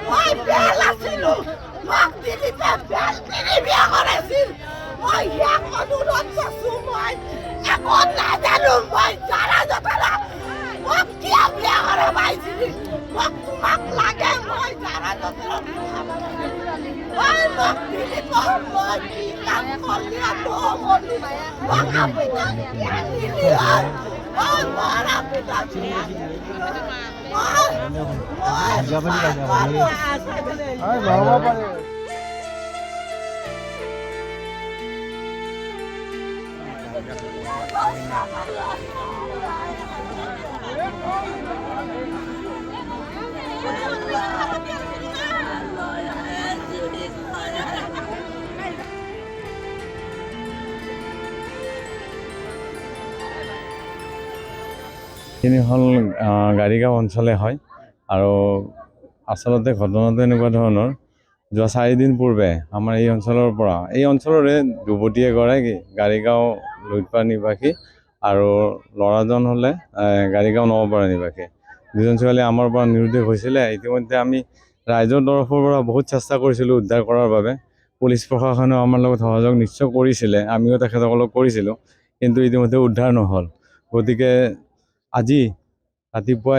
মই বেল আছিলো মোক দিদিতে বেল তিনি বিয়া কৰাইছিল মই ইয়াক অনুৰোধ কৰিছো মই একো নাজানো মই জানা জতৰা মোক কিয় বিয়া কৰা পাইছিলি মোক তোমাক লাগে মই জানা জতৰা মই মোক দিদিতে মই কি কাম কৰিলি নহ'লি মোক আপিতা জ্ঞান দিলি মই মোৰ আপিতা এইখিনি হ'ল গাড়ীগাঁও অঞ্চলে হয় আৰু আচলতে ঘটনাটো এনেকুৱা ধৰণৰ যোৱা 4 দিন পূৰ্বে আমাৰ এই অঞ্চলৰ পৰা এই অঞ্চলৰে যুৱতী এগৰাকী গাড়ীগাঁও লুইতপাৰ নিবাসী আৰু ল'ৰাজন হ'লে গাড়ীগাঁও নৱপাৰা নিবাসী দুজন ছোৱালী আমাৰ পৰা নিৰুদ্দেশ হৈছিলে। ইতিমধ্যে আমি ৰাইজৰ তৰফৰ পৰা বহুত চেষ্টা কৰিছিলোঁ উদ্ধাৰ কৰাৰ বাবে। পুলিচ প্ৰশাসনেও আমাৰ লগত সহযোগ নিশ্চয় কৰিছিলে, আমিও তেখেতসকলক কৰিছিলোঁ, কিন্তু ইতিমধ্যে উদ্ধাৰ নহ'ল। গতিকে আজি ৰাতিপুৱা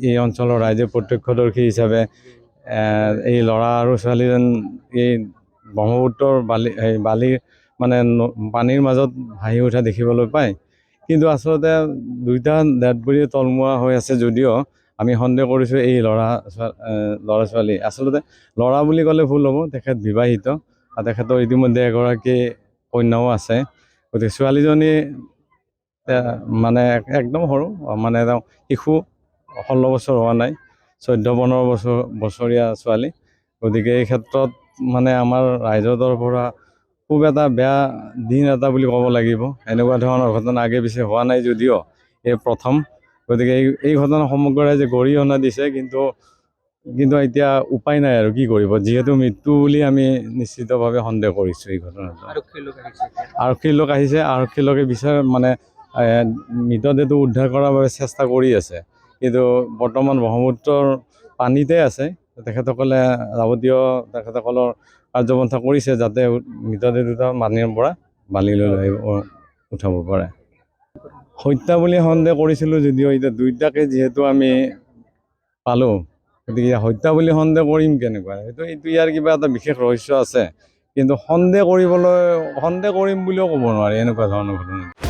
এই অঞ্চলৰ ৰাইজে প্ৰত্যক্ষদৰ্শী হিচাপে এই ল'ৰা আৰু ছোৱালীজন এই ব্ৰহ্মপুত্ৰৰ বালিৰ মানে পানীৰ মাজত ভাহি উঠা দেখিবলৈ পায়। কিন্তু আচলতে দুইটা ডেড বডি তলমুৱা হৈ আছে যদিও আমি সন্দেহ কৰিছোঁ এই ল'ৰা ছোৱালী। আচলতে ল'ৰা বুলি ক'লে ভুল হ'ব, তেখেত বিবাহিত আৰু তেখেতৰ ইতিমধ্যে এগৰাকী কন্যাও আছে। গতিকে ছোৱালীজনী মানে একদম সৰু, মানে শিশু, 16 বছৰ হোৱা নাই, 14-15 বছৰীয়া ছোৱালী। গতিকে এই ক্ষেত্ৰত মানে আমাৰ ৰাইজৰ তৰফৰ পৰা খুব এটা বেয়া দিন এটা বুলি ক'ব লাগিব। এনেকুৱা ধৰণৰ ঘটনা আগে পিছে হোৱা নাই যদিও এই প্ৰথম। গতিকে এই ঘটনা সমগ্ৰ ৰাইজে গৰিহণা দিছে, কিন্তু এতিয়া উপায় নাই আৰু কি কৰিব, যিহেতু মৃত্যু বুলি আমি নিশ্চিতভাৱে সন্দেহ কৰিছোঁ। এই ঘটনাটো আৰক্ষীৰ লোক আহিছে, আৰক্ষীৰ লোকে মানে মৃতদেহটো উদ্ধাৰ কৰাৰ বাবে চেষ্টা কৰি আছে, কিন্তু বৰ্তমান ব্ৰহ্মপুত্ৰৰ পানীতে আছে। তেখেতসকলে যাৱতীয় তেখেতসকলৰ কাৰ্যপন্থা কৰিছে যাতে মৃতদেহ দুটা পানীৰ পৰা বালিলৈ উঠাব পাৰে। হত্যা বুলি সন্দেহ কৰিছিলোঁ যদিও এতিয়া দুইটাকে যিহেতু আমি পালোঁ, গতিকে হত্যা বুলি সন্দেহ কৰিম কেনেকুৱা, এইটো ইয়াৰ কিবা এটা বিশেষ ৰহস্য আছে। কিন্তু সন্দেহ কৰিম বুলিও ক'ব নোৱাৰি এনেকুৱা ধৰণৰ ঘটনা।